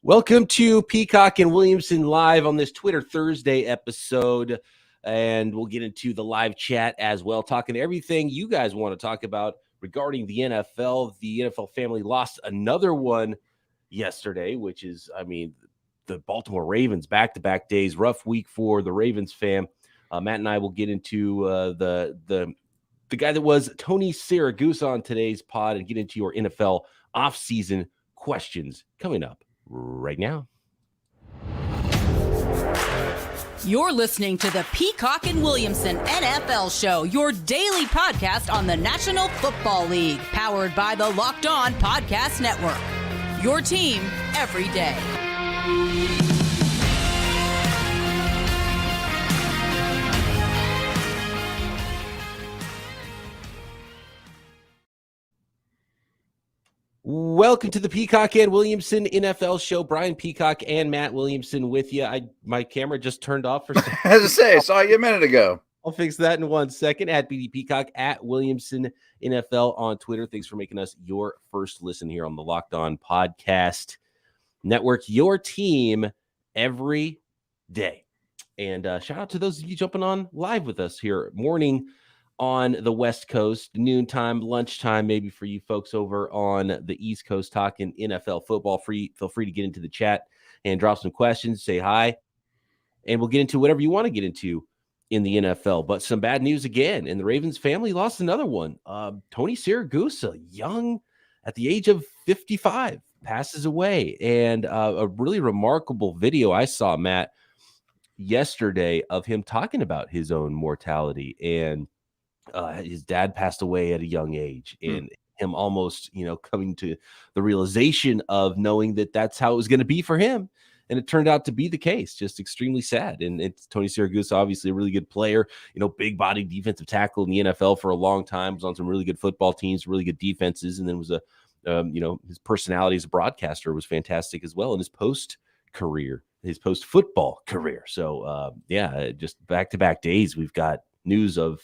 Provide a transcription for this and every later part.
Welcome to Peacock and Williamson live on this Twitter Thursday episode, and we'll get into the live chat as well, talking everything you guys want to talk about regarding the NFL. The NFL family lost another one yesterday, which is, the Baltimore Ravens back-to-back days, rough week for the Ravens fam. Matt and I will get into the guy that was Tony Siragusa on today's pod and get into your NFL offseason questions coming up right now. You're listening to the Peacock and Williamson NFL Show, your daily podcast on the National Football League, powered by the Locked On Podcast Network. Your team every day. Welcome to the Peacock and Williamson NFL Show. Brian Peacock and Matt Williamson with you. My camera just turned off for some As I say, I saw you a minute ago. I'll fix that in 1 second. At BD Peacock, at Williamson NFL on Twitter. Thanks for making us your first listen here on the Locked On Podcast Network. Your team every day. And shout out to those of you jumping on live with us here morning on the West Coast, noontime, lunchtime, maybe for you folks over on the East Coast talking NFL football. Feel free to get into the chat and drop some questions, say hi, and we'll get into whatever you want to get into in the NFL. But some bad news again, and the Ravens family lost another one. Tony Siragusa, young at the age of 55, passes away. And a really remarkable video I saw, Matt, yesterday of him talking about his own mortality, and his dad passed away at a young age, and him almost, coming to the realization of knowing that that's how it was going to be for him. And it turned out to be the case. Just extremely sad. And it's Tony Siragusa, obviously a really good player, big body defensive tackle in the NFL for a long time, was on some really good football teams, really good defenses. And then was his personality as a broadcaster was fantastic as well in his post-football career. So just back-to-back days, we've got news of,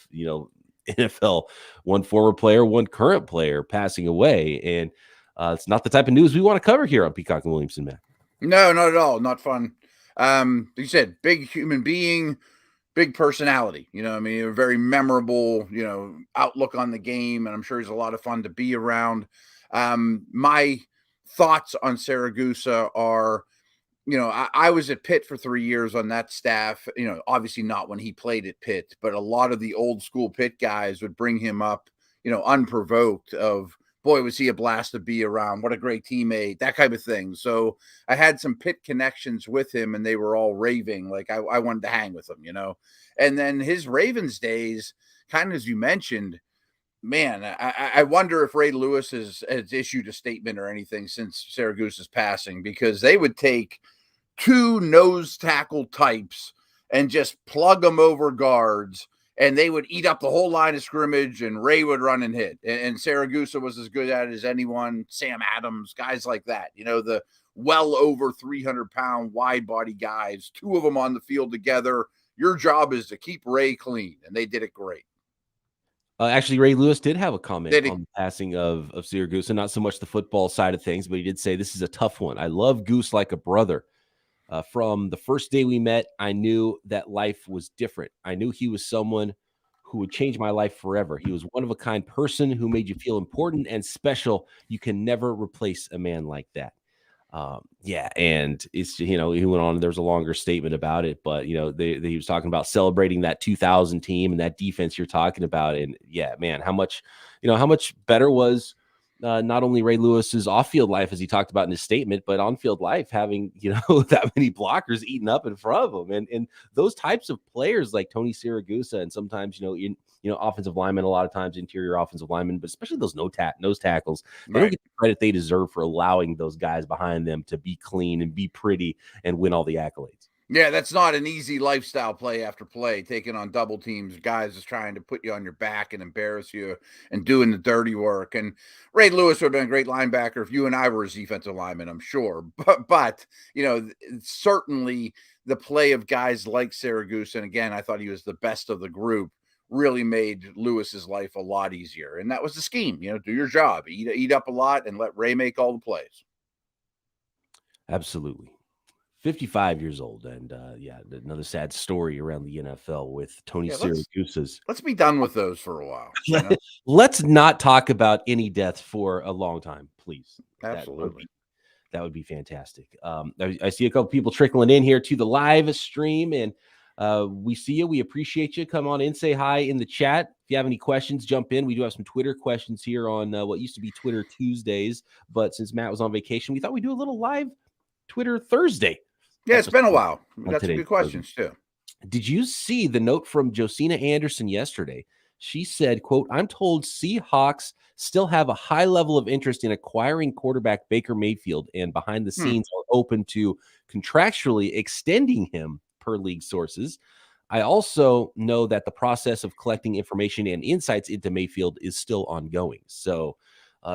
NFL, one former player, one current player passing away. And it's not the type of news we want to cover here on Peacock and Williamson, Matt. No, not at all. Not fun. You said big human being, big personality. A very memorable, outlook on the game. And I'm sure he's a lot of fun to be around. My thoughts on Saragoosa are, I was at Pitt for 3 years on that staff, obviously not when he played at Pitt, but a lot of the old school Pitt guys would bring him up, unprovoked of, boy, was he a blast to be around. What a great teammate, that kind of thing. So I had some Pitt connections with him, and they were all raving. Like I wanted to hang with him, and then his Ravens days, kind of as you mentioned, man, I wonder if Ray Lewis has issued a statement or anything since Saragoosa's passing, because they would take two nose tackle types and just plug them over guards, and they would eat up the whole line of scrimmage, and Ray would run and hit. And Saragoosa was as good at it as anyone. Sam Adams, guys like that, the well over 300-pound wide body guys, two of them on the field together. Your job is to keep Ray clean, and they did it great. Actually, Ray Lewis did have a comment on the passing of Saragoosa, not so much the football side of things, but he did say, "This is a tough one. I love Goose like a brother. From the first day we met, I knew that life was different. I knew he was someone who would change my life forever. He was one-of-a-kind person who made you feel important and special. You can never replace a man like that." And it's, he went on, there's a longer statement about it, but, he was talking about celebrating that 2000 team and that defense you're talking about. And yeah, man, how much better was not only Ray Lewis's off-field life, as he talked about in his statement, but on-field life, having, that many blockers eaten up in front of him. And those types of players like Tony Siragusa, and sometimes, offensive linemen, a lot of times interior offensive linemen, but especially those nose tackles, they don't get the credit they deserve for allowing those guys behind them to be clean and be pretty and win all the accolades. Yeah, that's not an easy lifestyle, play after play, taking on double teams, guys is trying to put you on your back and embarrass you and doing the dirty work. And Ray Lewis would have been a great linebacker if you and I were his defensive lineman, I'm sure. But certainly the play of guys like Saragoosa, and again, I thought he was the best of the group, really made Lewis's life a lot easier. And that was the scheme, do your job, eat up a lot and let Ray make all the plays. Absolutely. 55 years old. And another sad story around the NFL with Tony Siragusa's. Let's be done with those for a while. You know? Let's not talk about any deaths for a long time, please. Absolutely. That would be fantastic. I see a couple people trickling in here to the live stream, and we see you. We appreciate you. Come on in, say hi in the chat. If you have any questions, jump in. We do have some Twitter questions here on what used to be Twitter Tuesdays, but since Matt was on vacation, we thought we'd do a little live Twitter Thursday. Yeah, it's been a while. We got some good questions too. Did you see the note from Josina Anderson yesterday? She said, quote, "I'm told Seahawks still have a high level of interest in acquiring quarterback Baker Mayfield, and behind the scenes are open to contractually extending him, per league sources. I also know that the process of collecting information and insights into Mayfield is still ongoing." So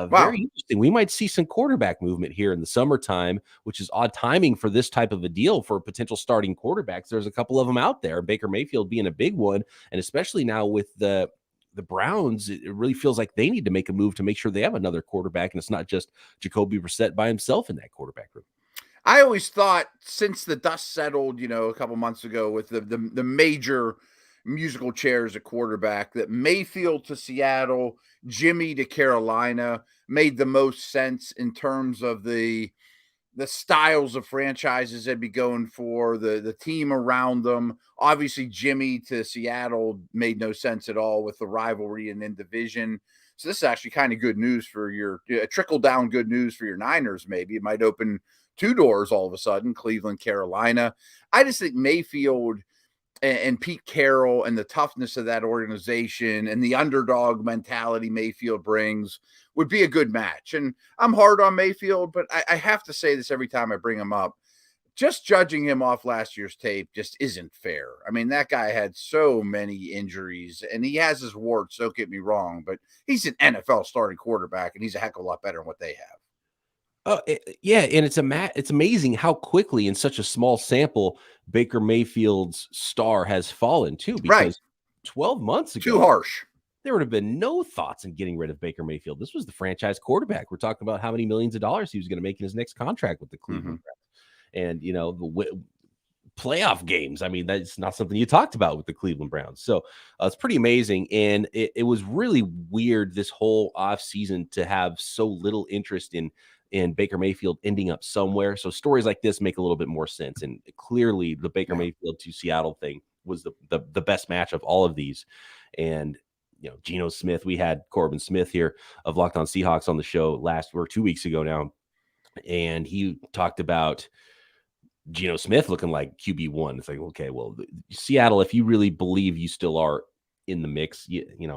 very interesting. We might see some quarterback movement here in the summertime, which is odd timing for this type of a deal for potential starting quarterbacks. There's a couple of them out there, Baker Mayfield being a big one. And especially now with the Browns, it really feels like they need to make a move to make sure they have another quarterback, and it's not just Jacoby Brissett by himself in that quarterback room. I always thought, since the dust settled, a couple months ago with the major musical chairs at quarterback, that Mayfield to Seattle, Jimmy to Carolina made the most sense in terms of the styles of franchises they'd be going for, the team around them. Obviously, Jimmy to Seattle made no sense at all with the rivalry and in division. So this is actually kind of good news for your trickle down good news for your Niners. Maybe it might open two doors all of a sudden, Cleveland, Carolina. I just think Mayfield and Pete Carroll and the toughness of that organization and the underdog mentality Mayfield brings would be a good match. And I'm hard on Mayfield, but I have to say this every time I bring him up. Just judging him off last year's tape just isn't fair. I mean, that guy had so many injuries, and he has his warts, don't get me wrong, but he's an NFL starting quarterback, and he's a heck of a lot better than what they have. Yeah, and it's amazing how quickly in such a small sample Baker Mayfield's star has fallen too. Because 12 months ago, too harsh. There would have been no thoughts in getting rid of Baker Mayfield. This was the franchise quarterback. We're talking about how many millions of dollars he was going to make in his next contract with the Cleveland Browns, and the playoff games. I mean, that's not something you talked about with the Cleveland Browns. So it's pretty amazing, and it was really weird this whole offseason to have so little interest in Baker Mayfield ending up somewhere. So stories like this make a little bit more sense. And clearly the Baker Mayfield to Seattle thing was the best match of all of these. And, Geno Smith, we had Corbin Smith here of Locked On Seahawks on the show 2 weeks ago now. And he talked about Geno Smith looking like QB1. It's like, okay, well, Seattle, if you really believe you still are in the mix,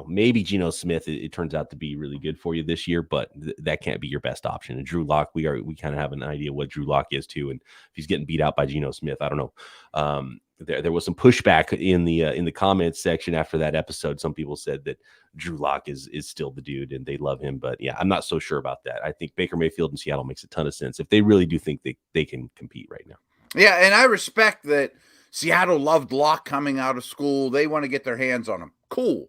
maybe Geno Smith, it turns out to be really good for you this year, but that can't be your best option. And Drew Lock, we kind of have an idea what Drew Lock is too. And if he's getting beat out by Geno Smith, I don't know. There was some pushback in the comments section after that episode. Some people said that Drew Lock is still the dude and they love him, but yeah, I'm not so sure about that. I think Baker Mayfield in Seattle makes a ton of sense if they really do think they can compete right now. Yeah, and I respect that Seattle loved Locke coming out of school. They want to get their hands on him. Cool.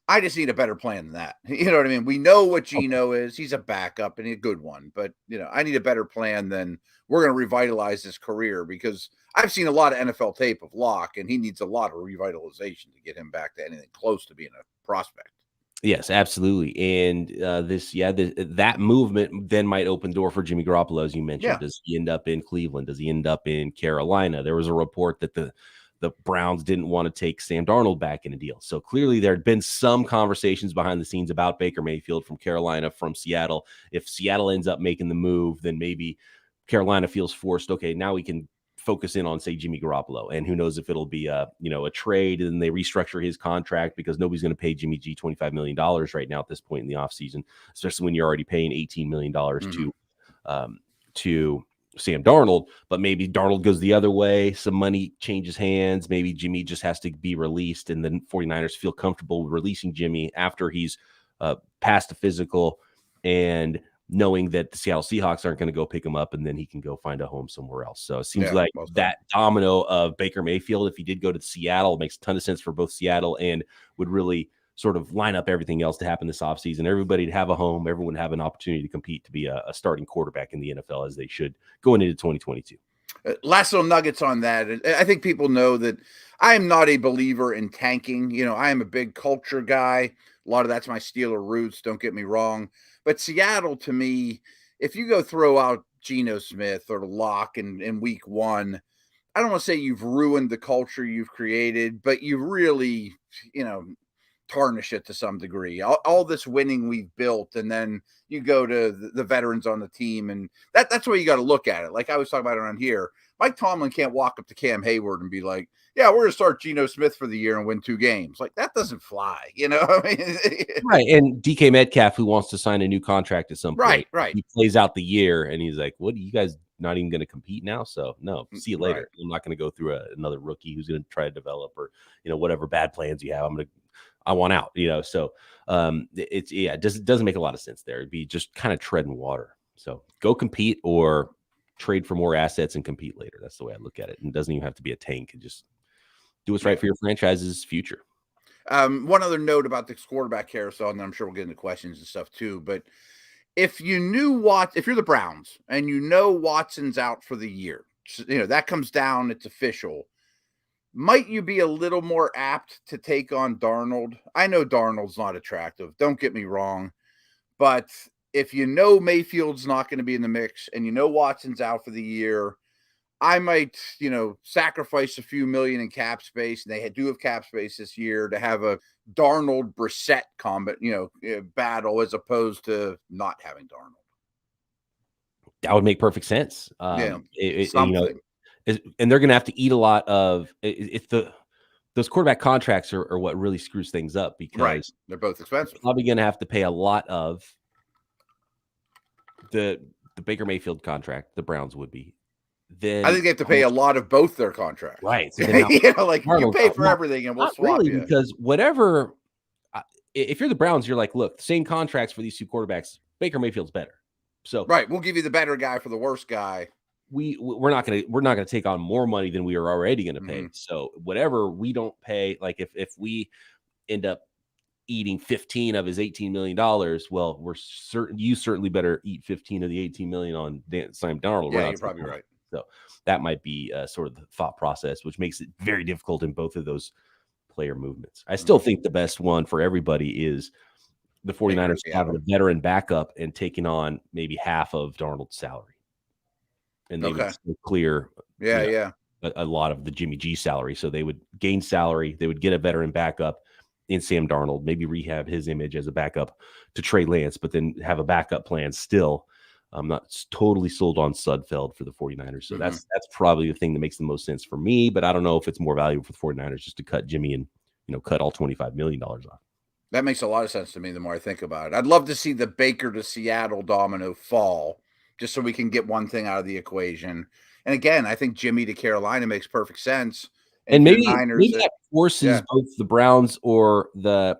I just need a better plan than that. You know what I mean? We know what Geno is. He's a backup and a good one. But, I need a better plan than we're going to revitalize his career, because I've seen a lot of NFL tape of Locke, and he needs a lot of revitalization to get him back to anything close to being a prospect. Yes, absolutely. And that movement then might open door for Jimmy Garoppolo, as you mentioned. Yeah. Does he end up in Cleveland? Does he end up in Carolina? There was a report that the Browns didn't want to take Sam Darnold back in a deal. So clearly there had been some conversations behind the scenes about Baker Mayfield from Carolina, from Seattle. If Seattle ends up making the move, then maybe Carolina feels forced. Okay, now we can focus in on, say, Jimmy Garoppolo, and who knows if it'll be a trade and they restructure his contract, because nobody's going to pay Jimmy G $25 million right now at this point in the offseason, especially when you're already paying $18 million to Sam Darnold. But maybe Darnold goes the other way, some money changes hands, maybe Jimmy just has to be released, and then 49ers feel comfortable releasing Jimmy after he's passed the physical, and knowing that the Seattle Seahawks aren't going to go pick him up, and then he can go find a home somewhere else. So it seems like that domino of Baker Mayfield, if he did go to Seattle, it makes a ton of sense for both Seattle and would really sort of line up everything else to happen this offseason. Everybody to have a home, everyone have an opportunity to compete to be a starting quarterback in the NFL as they should going into 2022. Last little nuggets on that. I think people know that I am not a believer in tanking. You know, I am a big culture guy. A lot of that's my Steeler roots. Don't get me wrong. But Seattle, to me, if you go throw out Geno Smith or Locke in week one, I don't want to say you've ruined the culture you've created, but you really, tarnish it to some degree. All this winning we've built, and then you go to the veterans on the team, and that's where you got to look at it. Like I was talking about around here, Mike Tomlin can't walk up to Cam Hayward and be like, yeah, we're going to start Geno Smith for the year and win 2 games. Like that doesn't fly, Right. And DK Metcalf, who wants to sign a new contract at some point. Right. He plays out the year and he's like, what, are you guys not even going to compete now? So no, see you later. Right. I'm not going to go through another rookie who's going to try to develop or, whatever bad plans you have. I want out, so it doesn't make a lot of sense there. It'd be just kind of treading water. So go compete or trade for more assets and compete later. That's the way I look at it. And it doesn't even have to be a tank. And just do what's right for your franchise's future. One other note about this quarterback carousel, and I'm sure we'll get into questions and stuff too, but if you knew if you're the Browns and Watson's out for the year, that comes down, it's official. Might you be a little more apt to take on Darnold? I know Darnold's not attractive. Don't get me wrong. But if Mayfield's not going to be in the mix and Watson's out for the year, I might, sacrifice a few million in cap space. And they do have cap space this year to have a Darnold Brissett combat, battle as opposed to not having Darnold. That would make perfect sense. And they're going to have to eat a lot of those quarterback contracts are what really screws things up because they're both expensive. Probably going to have to pay a lot of the Baker Mayfield contract. The Browns would be. Then I think they have to pay a lot of both their contracts. Right. So you pay for everything and we'll swap really, because whatever. If you're the Browns, you're like, look, same contracts for these two quarterbacks. Baker Mayfield's better. So we'll give you the better guy for the worst guy. We're not gonna take on more money than we are already gonna pay. Mm-hmm. So whatever we don't pay, like if we end up eating 15 of his $18 million, well, you certainly better eat 15 of the $18 million on Sam Darnold. Yeah, you're probably right. So that might be sort of the thought process, which makes it very difficult in both of those player movements. I still think the best one for everybody is the 49ers having a veteran backup and taking on maybe half of Darnold's salary. And they would still clear a lot of the Jimmy G salary. So they would gain salary. They would get a veteran backup in Sam Darnold, maybe rehab his image as a backup to Trey Lance, but then have a backup plan still. I'm not totally sold on Sudfeld for the 49ers. So that's probably the thing that makes the most sense for me. But I don't know if it's more valuable for the 49ers just to cut Jimmy and, cut all $25 million off. That makes a lot of sense to me the more I think about it. I'd love to see the Baker to Seattle domino fall, just so we can get one thing out of the equation. And again, I think Jimmy to Carolina makes perfect sense. And maybe that forces both the Browns or the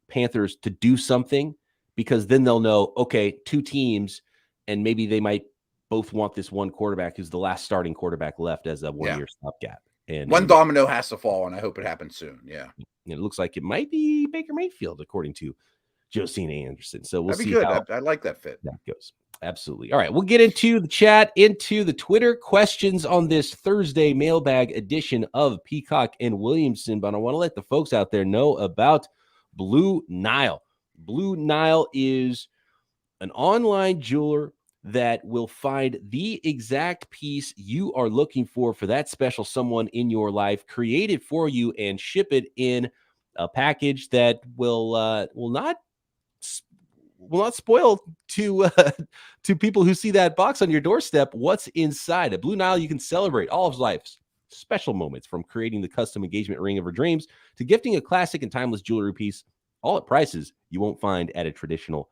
Panthers to do something, because then they'll know, okay, 2 teams, and maybe they might both want this one quarterback who's the last starting quarterback left as a 1-year stopgap. And one domino has to fall, and I hope it happens soon. Yeah. And it looks like it might be Baker Mayfield, according to Josina Anderson. So we'll see good. how I like that fit. That goes. Absolutely. All right. We'll get into the chat, into the Twitter questions on this Thursday mailbag edition of Peacock and Williamson. But I want to let the folks out there know about Blue Nile. Blue Nile is an online jeweler that will find the exact piece you are looking for that special someone in your life, create it for you, and ship it in a package that will not spoil to people who see that box on your doorstep what's inside. At Blue Nile, you can celebrate all of life's special moments, from creating the custom engagement ring of your dreams to gifting a classic and timeless jewelry piece, all at prices you won't find at a traditional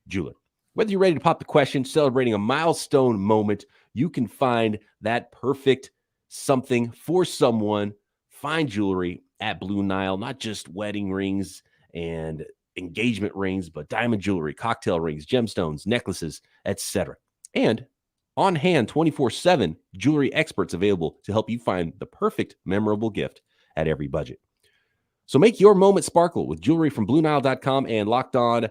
jeweler. Whether you're ready to pop the question, celebrating a milestone moment, you can find that perfect something for someone. Find jewelry at Blue Nile, not just wedding rings and engagement rings, but diamond jewelry, cocktail rings, gemstones, necklaces, etc. And on hand 24/7 jewelry experts available to help you find the perfect memorable gift at every budget. So make your moment sparkle with jewelry from BlueNile.com, and Locked On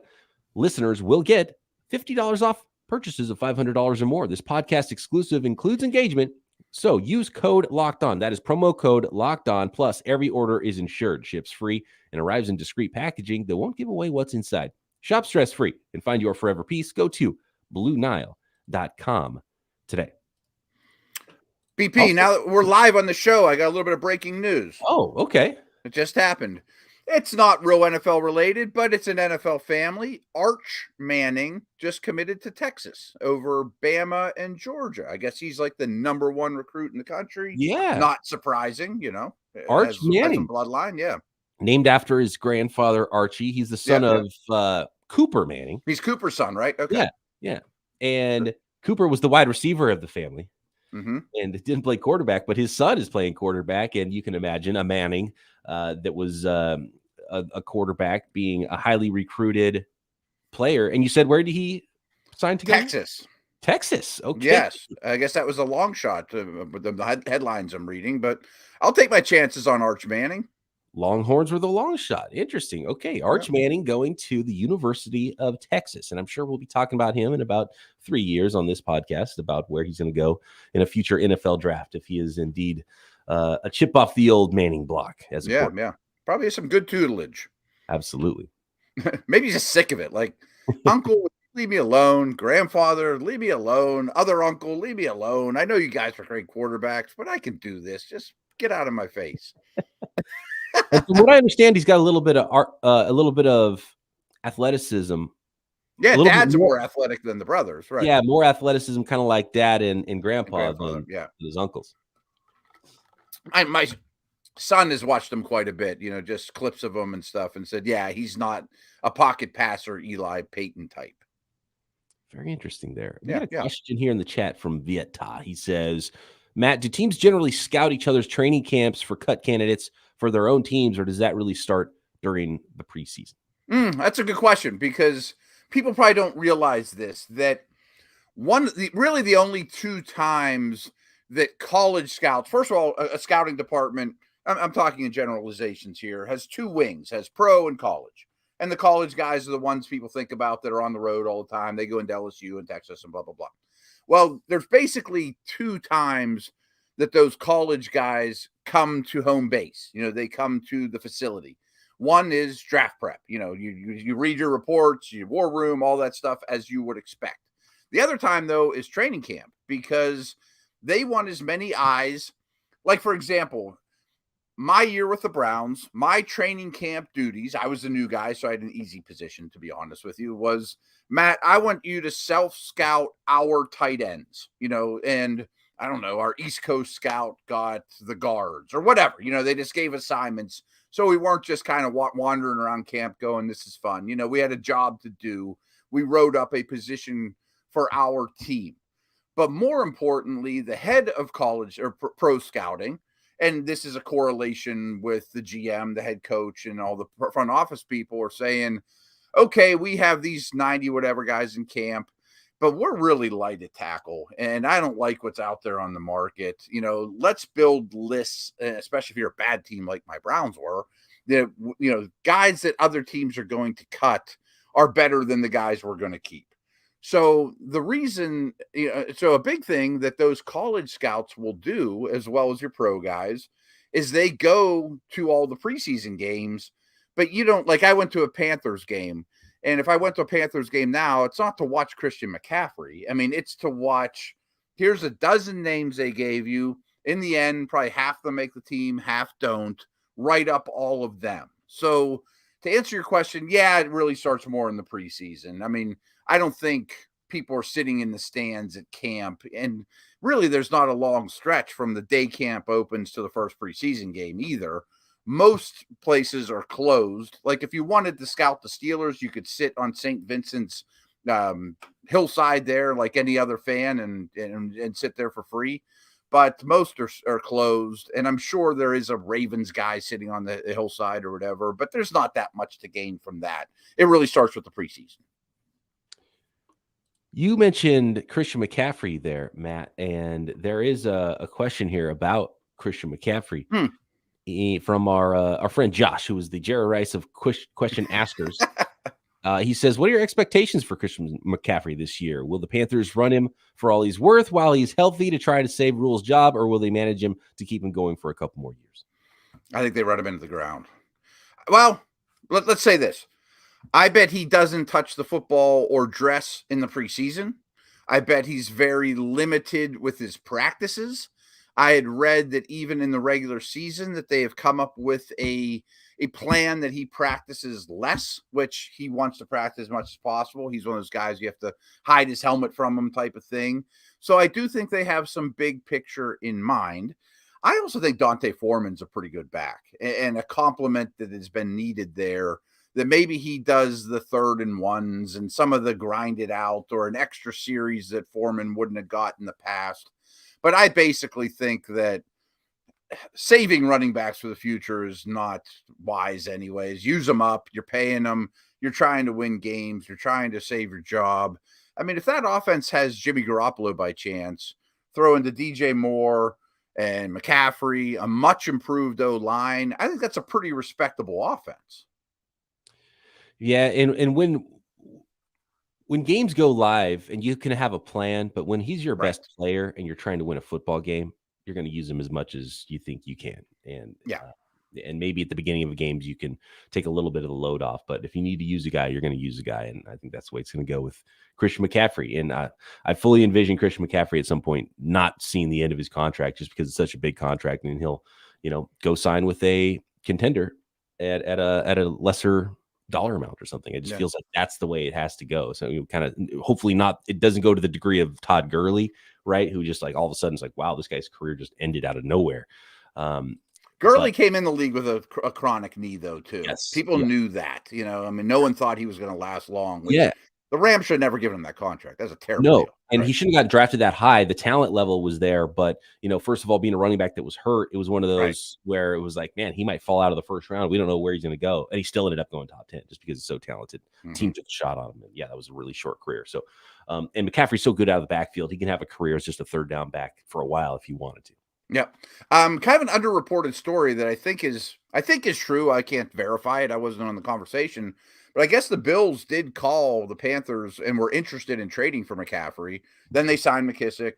listeners will get $50 off purchases of $500 or more. This podcast exclusive includes engagement, so use code Locked On. That is promo code Locked On. Plus, every order is insured, ships free, and arrives in discreet packaging that won't give away what's inside. Shop stress-free and find your forever peace. Go to BlueNile.com today. BP, now that we're live on the show, I got a little bit of breaking news. Oh, okay. It just happened. It's not real NFL related, but it's an NFL family. Arch Manning just committed to Texas over Bama and Georgia. I guess he's like the number one recruit in the country. Yeah. Not surprising, you know. Arch Manning. Has a bloodline, yeah. Named after his grandfather, Archie. He's the son of Cooper Manning. He's Cooper's son, right? Okay. Yeah. And Cooper was the wide receiver of the family. Mm-hmm. And didn't play quarterback, but his son is playing quarterback. And you can imagine a Manning that was a quarterback being a highly recruited player. And you said, where did he sign to go? Texas. Okay. Yes. I guess that was a long shot with the headlines I'm reading, but I'll take my chances on Arch Manning. Longhorns were the long shot. Interesting. Okay. Arch Manning going to the University of Texas. And I'm sure we'll be talking about him in about 3 years on this podcast about where he's going to go in a future NFL draft if he is indeed a chip off the old Manning block. Yeah. Probably some good tutelage. Absolutely. Maybe he's just sick of it. Like, uncle, leave me alone. Grandfather, leave me alone. Other uncle, leave me alone. I know you guys are great quarterbacks, but I can do this. Just get out of my face. And from what I understand, he's got a little bit of athleticism. Yeah, dad's more athletic than the brothers, right? Yeah, more athleticism, kind of like dad and grandpa than his uncles. My son has watched him quite a bit, you know, just clips of him and stuff, and said, yeah, he's not a pocket passer, Eli Payton type. Very interesting there. We got a question here in the chat from Vieta. He says, Matt, do teams generally scout each other's training camps for cut candidates for their own teams, or does that really start during the preseason? That's a good question, because people probably don't realize this, that really the only two times that college scouts, first of all, a scouting department, I'm talking in generalizations here, has two wings, has pro and college. And the college guys are the ones people think about that are on the road all the time. They go into LSU and Texas and blah, blah, blah. Well, there's basically two times that those college guys come to home base. You know, they come to the facility. One is draft prep. You know, you read your reports, your war room, all that stuff as you would expect. The other time, though, is training camp, because they want as many eyes. Like, for example, my year with the Browns, my training camp duties, I was the new guy, so I had an easy position, to be honest with you, was, Matt, I want you to self-scout our tight ends, you know, and I don't know, our East Coast scout got the guards or whatever. You know, they just gave assignments. So we weren't just kind of wandering around camp going, this is fun. You know, we had a job to do. We wrote up a position for our team. But more importantly, the head of college or pro scouting, and this is a correlation with the GM, the head coach, and all the front office people are saying, okay, we have these 90 whatever guys in camp, but we're really light at tackle, and I don't like what's out there on the market. You know, let's build lists, especially if you're a bad team like my Browns were, that, you know, guys that other teams are going to cut are better than the guys we're going to keep. So the reason, you know, so a big thing that those college scouts will do, as well as your pro guys, is they go to all the preseason games, but you don't, like, I went to a Panthers game, and if I went to a Panthers game now, it's not to watch Christian McCaffrey. I mean, it's to watch, here's a dozen names they gave you. In the end, probably half of them make the team, half don't. Write up all of them. So to answer your question, yeah, it really starts more in the preseason. I mean, I don't think people are sitting in the stands at camp, and really there's not a long stretch from the day camp opens to the first preseason game either. Most places are closed. Like, if you wanted to scout the Steelers, you could sit on St. Vincent's hillside there like any other fan and sit there for free. But most are closed, and I'm sure there is a Ravens guy sitting on the hillside or whatever, but there's not that much to gain from that. It really starts with the preseason. You mentioned Christian McCaffrey there, Matt, and there is a question here about Christian McCaffrey. from our friend Josh, who is the Jerry Rice of question askers. He says, what are your expectations for Christian McCaffrey this year? Will the Panthers run him for all he's worth while he's healthy to try to save Rule's job, or will they manage him to keep him going for a couple more years? I think they run him into the ground. Well, let's say this. I bet he doesn't touch the football or dress in the preseason. I bet he's very limited with his practices. I had read that even in the regular season that they have come up with a plan that he practices less, which he wants to practice as much as possible. He's one of those guys you have to hide his helmet from him type of thing. So I do think they have some big picture in mind. I also think Dante Foreman's a pretty good back and a compliment that has been needed there, that maybe he does the 3rd and 1s and some of the grinded out or an extra series that Foreman wouldn't have got in the past. But I basically think that saving running backs for the future is not wise anyways. Use them up. You're paying them. You're trying to win games. You're trying to save your job. I mean, if that offense has Jimmy Garoppolo by chance, throw into DJ Moore and McCaffrey, a much improved O-line, I think that's a pretty respectable offense. Yeah, and when games go live and you can have a plan, but when he's your best player and you're trying to win a football game, you're going to use him as much as you think you can. And and maybe at the beginning of the games, you can take a little bit of the load off. But if you need to use a guy, you're going to use a guy. And I think that's the way it's going to go with Christian McCaffrey. And I fully envision Christian McCaffrey at some point not seeing the end of his contract just because it's such a big contract. And he'll, go sign with a contender at a lesser dollar amount or something. It just feels like that's the way it has to go. So you kind of hopefully not, it doesn't go to the degree of Todd Gurley, right? Who just like all of a sudden it's like, wow, this guy's career just ended out of nowhere. Gurley came in the league with a chronic knee though, too. Yes, People knew that, I mean, no one thought he was going to last long. The Rams should have never given him that contract. That's a terrible deal. And he shouldn't have got drafted that high. The talent level was there, but first of all, being a running back that was hurt, it was one of those where it was like, man, he might fall out of the first round. We don't know where he's going to go, and he still ended up going top 10 just because he's so talented. Team took a shot on him, and that was a really short career. So, and McCaffrey's so good out of the backfield, he can have a career as just a third down back for a while if he wanted to. Yep. Kind of an underreported story that I think is true. I can't verify it. I wasn't on the conversation. But I guess the Bills did call the Panthers and were interested in trading for McCaffrey. Then they signed McKissick,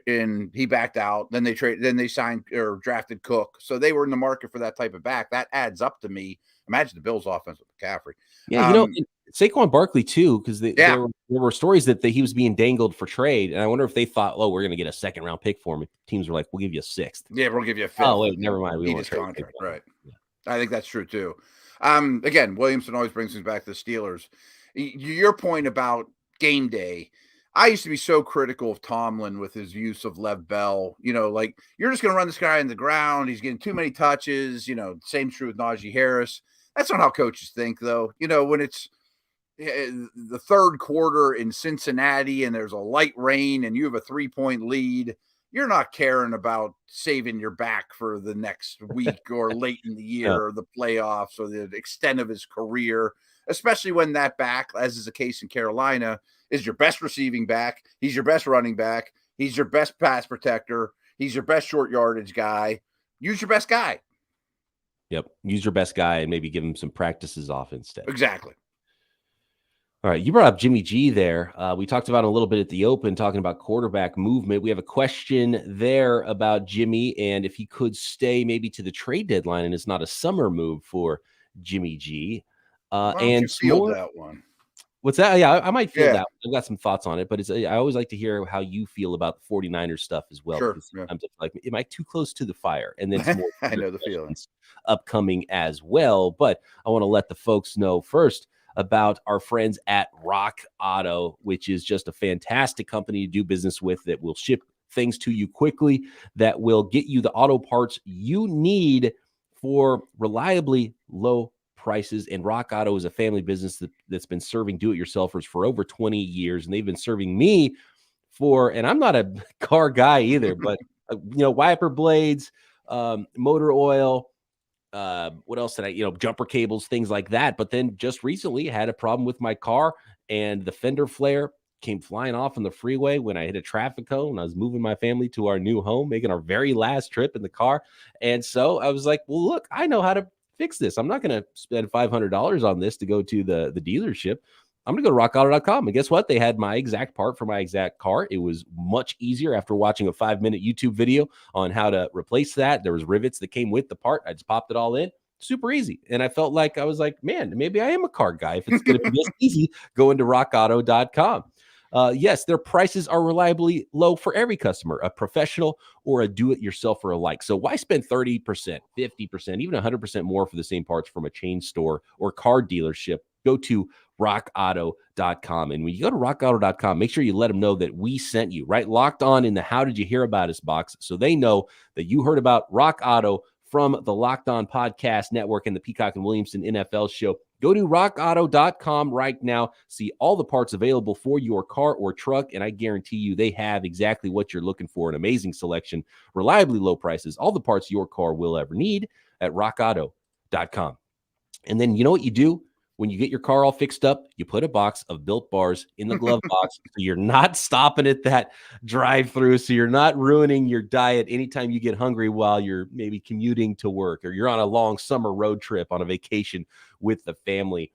and he backed out. Then they signed or drafted Cook. So they were in the market for that type of back. That adds up to me. Imagine the Bills' offense with McCaffrey. Yeah, Saquon Barkley too, because there were stories that he was being dangled for trade, and I wonder if they thought, "Oh, we're going to get a 2nd round pick for him." Teams were like, "We'll give you a 6th." Yeah, we'll give you a 5th. Oh wait, never mind. We want his contract, right? Yeah. I think that's true too. Again, Williamson always brings things back to the Steelers. Your point about game day, I used to be so critical of Tomlin with his use of Lev Bell. Like, you're just going to run this guy in the ground. He's getting too many touches. Same true with Najee Harris. That's not how coaches think, though. When it's the 3rd quarter in Cincinnati and there's a light rain and you have a 3-point lead, you're not caring about saving your back for the next week or late in the year or the playoffs or the extent of his career, especially when that back, as is the case in Carolina, is your best receiving back. He's your best running back. He's your best pass protector. He's your best short yardage guy. Use your best guy. Yep. Use your best guy and maybe give him some practices off instead. Exactly. All right, you brought up Jimmy G there. We talked about him a little bit at the open, talking about quarterback movement. We have a question there about Jimmy and if he could stay maybe to the trade deadline and it's not a summer move for Jimmy G. Why don't you field that one? What's that? Yeah, I might feel that. I've got some thoughts on it, but I always like to hear how you feel about the 49ers stuff as well. Sure. Sometimes I feel like, am I too close to the fire? And then some more I know the feelings upcoming as well. But I want to let the folks know first about our friends at Rock Auto, which is just a fantastic company to do business with that will ship things to you quickly, that will get you the auto parts you need for reliably low prices. And Rock Auto is a family business that's been serving do-it-yourselfers for over 20 years. And they've been serving me and I'm not a car guy either, but wiper blades, motor oil, what else did I, jumper cables, things like that. But then just recently had a problem with my car and the fender flare came flying off on the freeway when I hit a traffic cone. I was moving my family to our new home, making our very last trip in the car. And so I was like, well, look, I know how to fix this. I'm not going to spend $500 on this to go to the dealership. I'm going to go to rockauto.com. And guess what? They had my exact part for my exact car. It was much easier after watching a 5-minute YouTube video on how to replace that. There was rivets that came with the part. I just popped it all in. Super easy. And I felt like I was like, man, maybe I am a car guy. If it's going to be this easy, go into rockauto.com. Yes, their prices are reliably low for every customer, a professional or a do-it-yourselfer alike. So why spend 30%, 50%, even 100% more for the same parts from a chain store or car dealership? Go to rockauto.com. And when you go to rockauto.com, make sure you let them know that we sent you, right? Locked on in the How Did You Hear About Us box, so they know that you heard about Rock Auto from the Locked On Podcast Network and the Peacock and Williamson NFL Show. Go to rockauto.com right now. See all the parts available for your car or truck, and I guarantee you they have exactly what you're looking for, an amazing selection, reliably low prices, all the parts your car will ever need at rockauto.com. And then you know what you do? When you get your car all fixed up, you put a box of Built Bars in the glove box so you're not stopping at that drive-through, so you're not ruining your diet anytime you get hungry while you're maybe commuting to work or you're on a long summer road trip on a vacation with the family.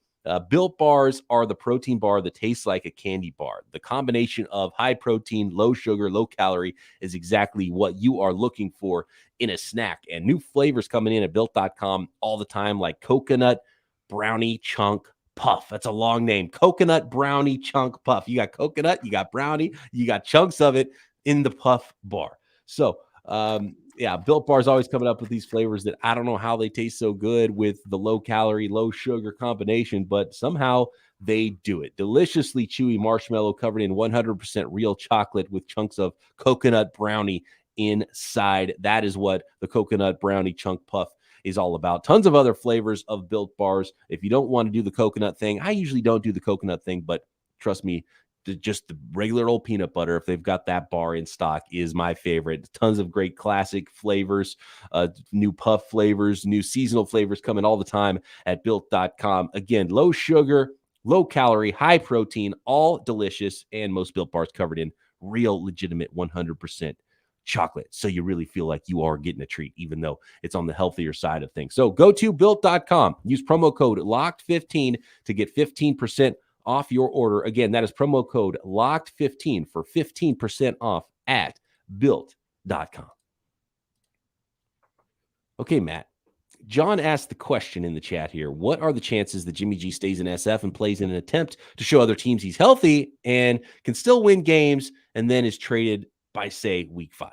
Built Bars are the protein bar that tastes like a candy bar. The combination of high protein, low sugar, low calorie is exactly what you are looking for in a snack. And new flavors coming in at Built.com all the time, like coconut brownie chunk puff. That's a long name. Coconut brownie chunk puff. You got coconut, you got brownie, you got chunks of it in the puff bar. So, Built Bar is always coming up with these flavors that I don't know how they taste so good with the low calorie, low sugar combination, but somehow they do it. Deliciously chewy marshmallow covered in 100% real chocolate with chunks of coconut brownie inside. That is what the coconut brownie chunk puff is all about. Tons of other flavors of Built Bars. If you don't want to do the coconut thing, I usually don't do the coconut thing, but trust me, just the regular old peanut butter, if they've got that bar in stock, is my favorite. Tons of great classic flavors, new puff flavors, new seasonal flavors coming all the time at Built.com. Again, low sugar, low calorie, high protein, all delicious, and most Built Bars covered in real, legitimate 100% chocolate. So you really feel like you are getting a treat, even though it's on the healthier side of things. So go to Built.com, use promo code LOCKED15 to get 15% off your order. Again, that is promo code LOCKED15 for 15% off at Built.com. Okay, Matt. John asked the question in the chat here. What are the chances that Jimmy G stays in SF and plays in an attempt to show other teams he's healthy and can still win games and then is traded by, say, week 5?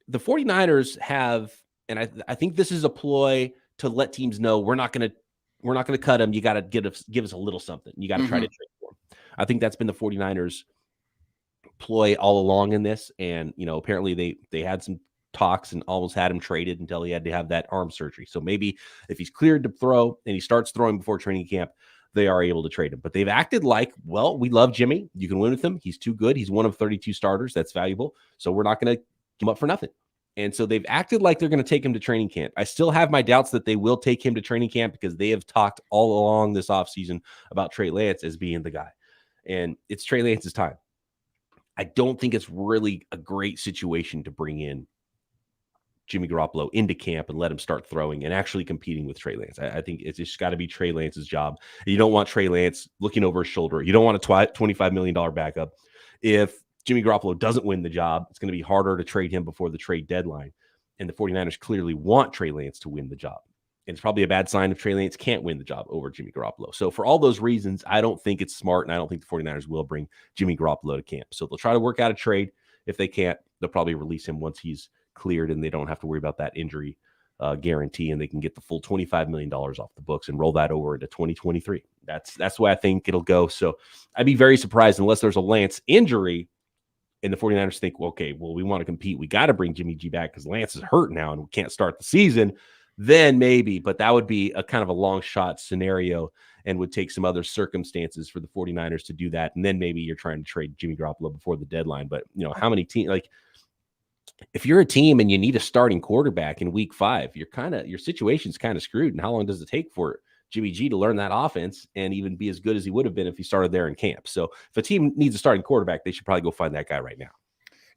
The 49ers have, and I think this is a ploy to let teams know we're not going to cut him. You got to give us a little something. You got to try to trade for him. I think that's been the 49ers ploy all along in this. And, apparently they had some talks and almost had him traded until he had to have that arm surgery. So maybe if he's cleared to throw and he starts throwing before training camp, they are able to trade him. But they've acted like, well, we love Jimmy. You can win with him. He's too good. He's one of 32 starters. That's valuable. So we're not going to give him up for nothing. And so they've acted like they're going to take him to training camp. I still have my doubts that they will take him to training camp because they have talked all along this offseason about Trey Lance as being the guy. And it's Trey Lance's time. I don't think it's really a great situation to bring in Jimmy Garoppolo into camp and let him start throwing and actually competing with Trey Lance. I think it's just got to be Trey Lance's job. You don't want Trey Lance looking over his shoulder. You don't want a $25 million backup. If Jimmy Garoppolo doesn't win the job, it's going to be harder to trade him before the trade deadline. And the 49ers clearly want Trey Lance to win the job. And it's probably a bad sign if Trey Lance can't win the job over Jimmy Garoppolo. So for all those reasons, I don't think it's smart, and I don't think the 49ers will bring Jimmy Garoppolo to camp. So they'll try to work out a trade. If they can't, they'll probably release him once he's cleared and they don't have to worry about that injury guarantee, and they can get the full $25 million off the books and roll that over into 2023. That's the way I think it'll go. So I'd be very surprised unless there's a Lance injury and the 49ers think, well, okay, well, we want to compete. We got to bring Jimmy G back because Lance is hurt now and we can't start the season. Then maybe, but that would be a kind of a long shot scenario and would take some other circumstances for the 49ers to do that. And then maybe you're trying to trade Jimmy Garoppolo before the deadline. But, how many teams, like, if you're a team and you need a starting quarterback in week 5, your situation's kind of screwed. And how long does it take for Jimmy G to learn that offense and even be as good as he would have been if he started there in camp. So if a team needs a starting quarterback, they should probably go find that guy right now.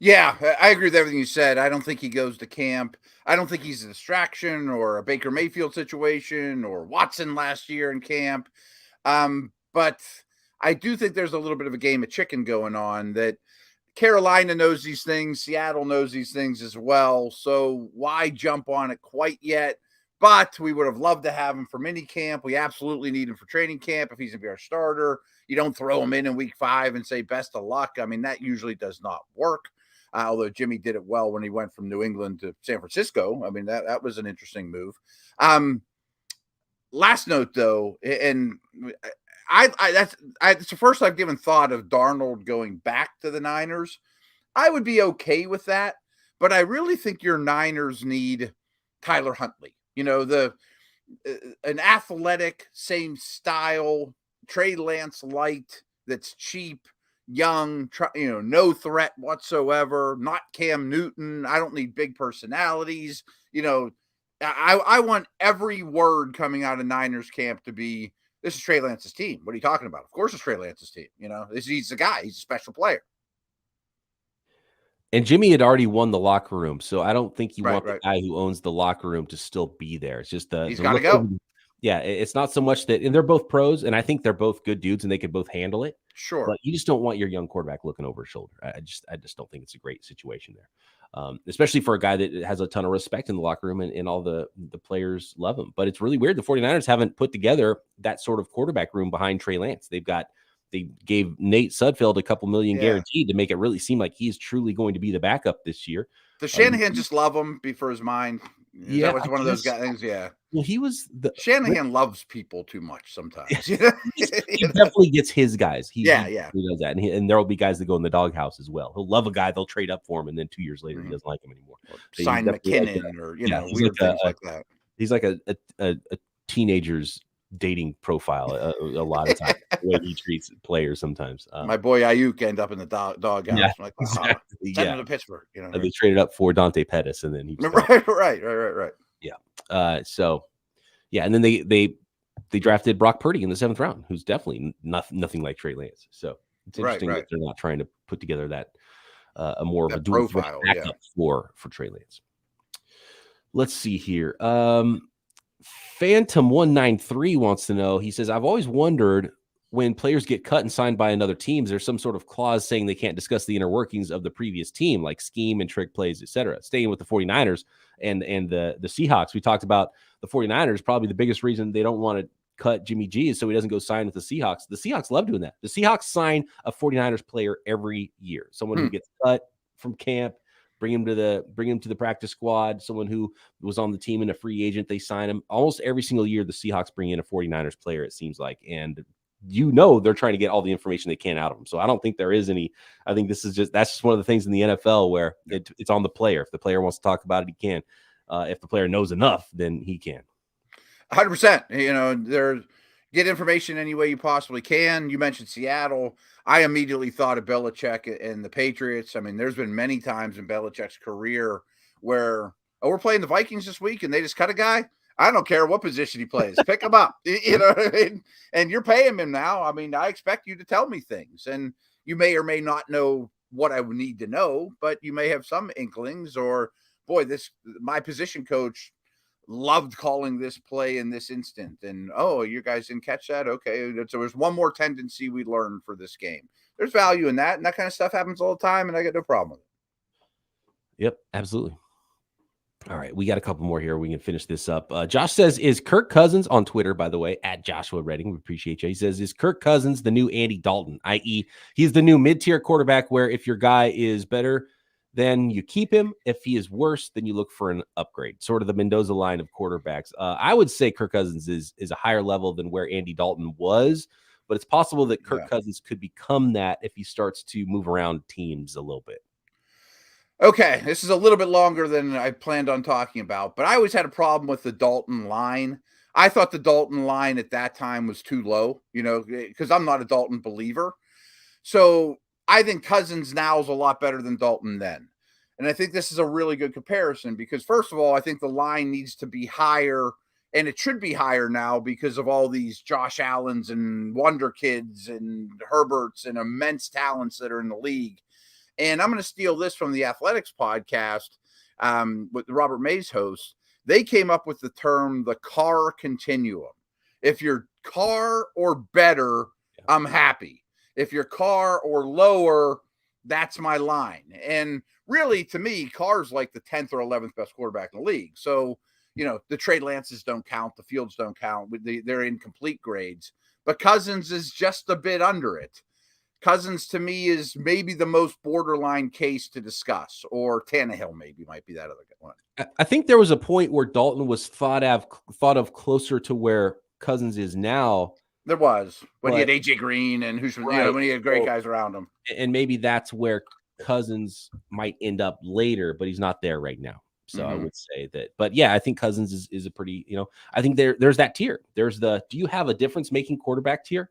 Yeah, I agree with everything you said. I don't think he goes to camp. I don't think he's a distraction or a Baker Mayfield situation or Watson last year in camp. But I do think there's a little bit of a game of chicken going on, that Carolina knows these things. Seattle knows these things as well. So why jump on it quite yet? But we would have loved to have him for mini camp. We absolutely need him for training camp if he's going to be our starter. You don't throw him in week 5 and say best of luck. I mean, that usually does not work. Although Jimmy did it well when he went from New England to San Francisco. I mean, that was an interesting move. Last note, though, and it's the first I've given thought of Darnold going back to the Niners. I would be okay with that, but I really think your Niners need Tyler Huntley. You know, an athletic, same style, Trey Lance light that's cheap, young, no threat whatsoever, not Cam Newton. I don't need big personalities. I want every word coming out of Niners camp to be, this is Trey Lance's team. What are you talking about? Of course it's Trey Lance's team. He's the guy. He's a special player. And Jimmy had already won the locker room, so I don't think you want the right. guy who owns the locker room to still be there. It's just he's got to go. Yeah, it's not so much that, and they're both pros, and I think they're both good dudes, and they could both handle it. Sure, but you just don't want your young quarterback looking over his shoulder. I just don't think it's a great situation there, especially for a guy that has a ton of respect in the locker room, and all the players love him. But it's really weird. The 49ers haven't put together that sort of quarterback room behind Trey Lance. They gave Nate Sudfeld $2 million guaranteed to make it really seem like he's truly going to be the backup this year. Does Shanahan just love him for his mind? That was one of those guys. Yeah. Well, Shanahan loves people too much sometimes. He definitely gets his guys. He does that, and there will be guys that go in the doghouse as well. He'll love a guy, they'll trade up for him, and then 2 years later he doesn't like him anymore. Sign McKinnon weird things like that. He's like a teenager's dating profile a lot of times. The way he treats players sometimes. My boy Ayuk end up in the doghouse. Yeah, I'm like, exactly. Send him to Pittsburgh. They traded up for Dante Pettis, and then he was right. Yeah. So yeah, and then they drafted Brock Purdy in the 7th round, who's definitely nothing like Trey Lance. So it's interesting that they're not trying to put together that a more of a dual profile backup for Trey Lance. Let's see here. Phantom 193 wants to know. He says, I've always wondered, when players get cut and signed by another team, there's some sort of clause saying they can't discuss the inner workings of the previous team, like scheme and trick plays, etc. Staying with the 49ers and the Seahawks, we talked about the 49ers. Probably the biggest reason they don't want to cut Jimmy G is so he doesn't go sign with the Seahawks. The Seahawks love doing that. The Seahawks sign a 49ers player every year. Someone who gets cut from camp, bring him to the practice squad. Someone who was on the team and a free agent, they sign him. Almost every single year, the Seahawks bring in a 49ers player, it seems like. And they're trying to get all the information they can out of them. So I don't think there is any. I think that's just one of the things in the NFL where it's on the player. If the player wants to talk about it, he can. If the player knows enough, then he can. 100%. Get information any way you possibly can. You mentioned Seattle. I immediately thought of Belichick and the Patriots. I mean, there's been many times in Belichick's career where, we're playing the Vikings this week and they just cut a guy. I don't care what position he plays. Pick him up. You know what I mean? And you're paying him now. I mean, I expect you to tell me things. And you may or may not know what I would need to know, but you may have some inklings or, boy, my position coach loved calling this play in this instant. And, you guys didn't catch that? Okay. So there's one more tendency we learned for this game. There's value in that. And that kind of stuff happens all the time. And I got no problem with it. Yep, absolutely. All right. We got a couple more here. We can finish this up. Josh says, is Kirk Cousins on Twitter, by the way, at Joshua Redding? We appreciate you. He says, is Kirk Cousins the new Andy Dalton, i.e. he's the new mid-tier quarterback where if your guy is better, then you keep him. If he is worse, then you look for an upgrade. Sort of the Mendoza line of quarterbacks. I would say Kirk Cousins is a higher level than where Andy Dalton was, but it's possible that Kirk Cousins could become that if he starts to move around teams a little bit. Okay, this is a little bit longer than I planned on talking about, but I always had a problem with the Dalton line. I thought the Dalton line at that time was too low, because I'm not a Dalton believer. So I think Cousins now is a lot better than Dalton then. And I think this is a really good comparison because, first of all, I think the line needs to be higher And it should be higher now because of all these Josh Allens and Wonder Kids and Herberts and immense talents that are in the league. And I'm going to steal this from the Athletics podcast with Robert Mays host. They came up with the term, the Carr continuum. If you're Carr or better, I'm happy. If you're Carr or lower, that's my line. And really, to me, Carr's like the 10th or 11th best quarterback in the league. So, the Trey Lances don't count. The Fields don't count. They're incomplete grades. But Cousins is just a bit under it. Cousins, to me, is maybe the most borderline case to discuss. Or Tannehill maybe might be that other one. I think there was a point where Dalton was thought of closer to where Cousins is now. There was. When he had A.J. Green and when he had great guys around him. And maybe that's where Cousins might end up later, but he's not there right now. So I would say that, but yeah, I think Cousins is a pretty, I think there's that tier. There's do you have a difference making quarterback tier?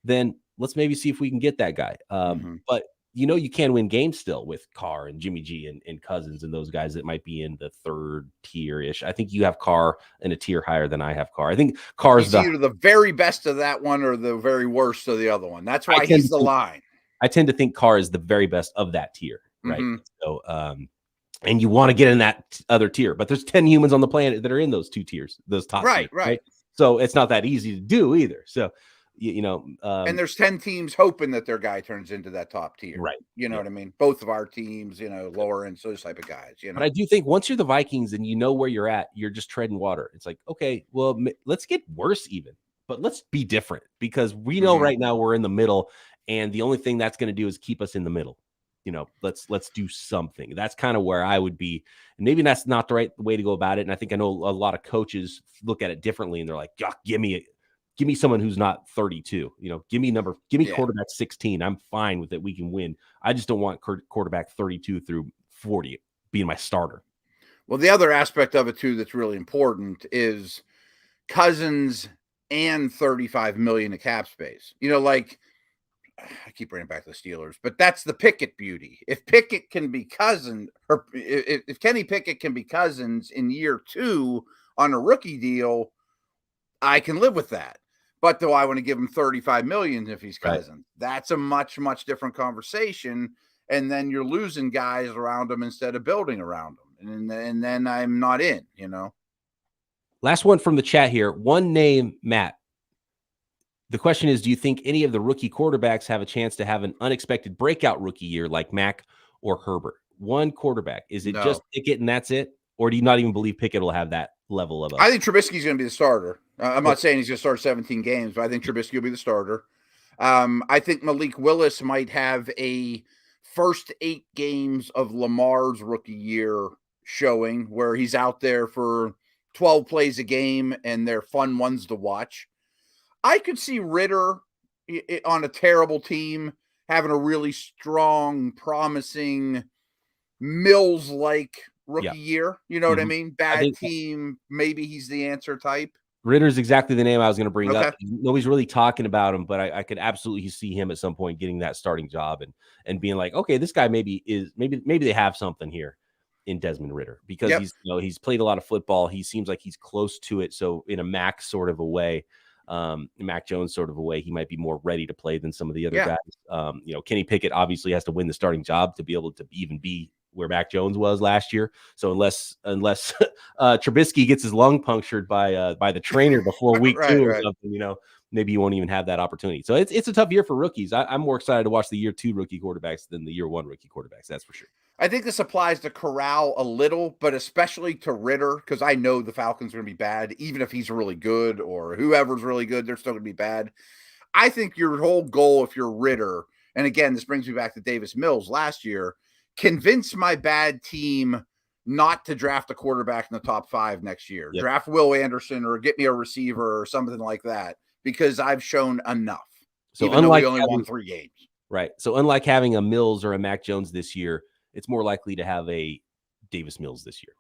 Then let's maybe see if we can get that guy. But you can win games still with Carr and Jimmy G and Cousins and those guys that might be in the third tier ish. I think you have Carr in a tier higher than I have Carr. I think Carr's either the very best of that one or the very worst of the other one. That's why he's the line. I tend to think Carr is the very best of that tier. Right. So, and you want to get in that other tier, but there's 10 humans on the planet that are in those two tiers, those top tiers, right? So it's not that easy to do either. So, and there's 10 teams hoping that their guy turns into that top tier, right? You know what I mean? Both of our teams, lower and those type of guys. But I do think once you're the Vikings and you know where you're at, you're just treading water. It's like, okay, well, let's get worse even, but let's be different because we know right now we're in the middle, and the only thing that's going to do is keep us in the middle. Let's do something. That's kind of where I would be. And maybe that's not the right way to go about it. And I think I know a lot of coaches look at it differently and they're like, give me someone who's not 32, give me quarterback 16. I'm fine with it. We can win. I just don't want quarterback 32 through 40 being my starter. Well, the other aspect of it too, that's really important is Cousins and 35 million in cap space, I keep bringing back the Steelers, but that's the Pickett beauty. If Pickett can be Cousins, or if Kenny Pickett can be Cousins in year 2 on a rookie deal, I can live with that. But do I want to give him 35 million if he's Cousins? Right. That's a much, much different conversation. And then you're losing guys around him instead of building around him. And then I'm not in, Last one from the chat here. One name, Matt. The question is, do you think any of the rookie quarterbacks have a chance to have an unexpected breakout rookie year like Mac or Herbert? One quarterback. Is it just Pickett and that's it? Or do you not even believe Pickett will have that level of? I think Trubisky's going to be the starter. I'm not saying he's going to start 17 games, but I think Trubisky will be the starter. I think Malik Willis might have a first 8 games of Lamar's rookie year showing where he's out there for 12 plays a game and they're fun ones to watch. I could see Ritter on a terrible team having a really strong, promising Mills-like rookie year. You know what I mean? Bad team. Maybe he's the answer type. Ritter's exactly the name I was going to bring up. Nobody's really talking about him, but I could absolutely see him at some point getting that starting job and being like, okay, this guy maybe they have something here in Desmond Ridder because he's played a lot of football. He seems like he's close to it. So in a Mac sort of a way, Mac Jones sort of a way, he might be more ready to play than some of the other guys. Kenny Pickett obviously has to win the starting job to be able to even be where Mac Jones was last year. So unless Trubisky gets his lung punctured by the trainer before week 2 or something, maybe you won't even have that opportunity. So it's a tough year for rookies. I'm more excited to watch the year 2 rookie quarterbacks than the year 1 rookie quarterbacks. That's for sure. I think this applies to Corral a little, but especially to Ridder, because I know the Falcons are going to be bad. Even if he's really good or whoever's really good, they're still going to be bad. I think your whole goal, if you're Ridder, and again, this brings me back to Davis Mills last year, convince my bad team not to draft a quarterback in the top 5 next year. Yep. Draft Will Anderson or get me a receiver or something like that, because I've shown enough. So even though we only won 3 games. Right. So unlike having a Mills or a Mac Jones this year, it's more likely to have a Davis Mills this year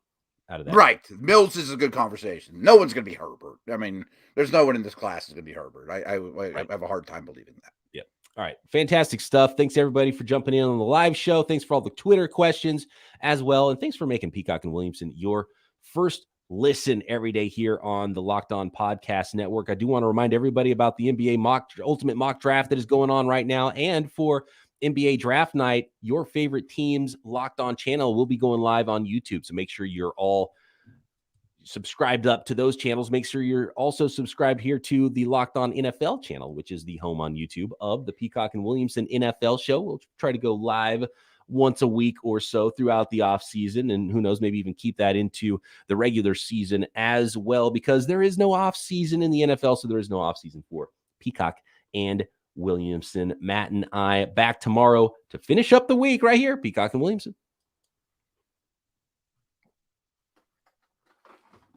out of that. Right. Mills is a good conversation. No one's going to be Herbert. I mean, there's no one in this class is going to be Herbert. I have a hard time believing that. Yeah. All right. Fantastic stuff. Thanks everybody for jumping in on the live show. Thanks for all the Twitter questions as well. And thanks for making Peacock and Williamson your first listen every day here on the Locked On Podcast Network. I do want to remind everybody about the NBA Ultimate Mock Draft that is going on right now. And for NBA Draft Night, your favorite team's Locked On channel will be going live on YouTube. So make sure you're all subscribed up to those channels. Make sure you're also subscribed here to the Locked On NFL channel, which is the home on YouTube of the Peacock and Williamson NFL Show. We'll try to go live once a week or so throughout the off season, and who knows, maybe even keep that into the regular season as well, because there is no off season in the NFL. So there is no off season for Peacock and Williamson. Matt and I back tomorrow to finish up the week right here, Peacock and Williamson.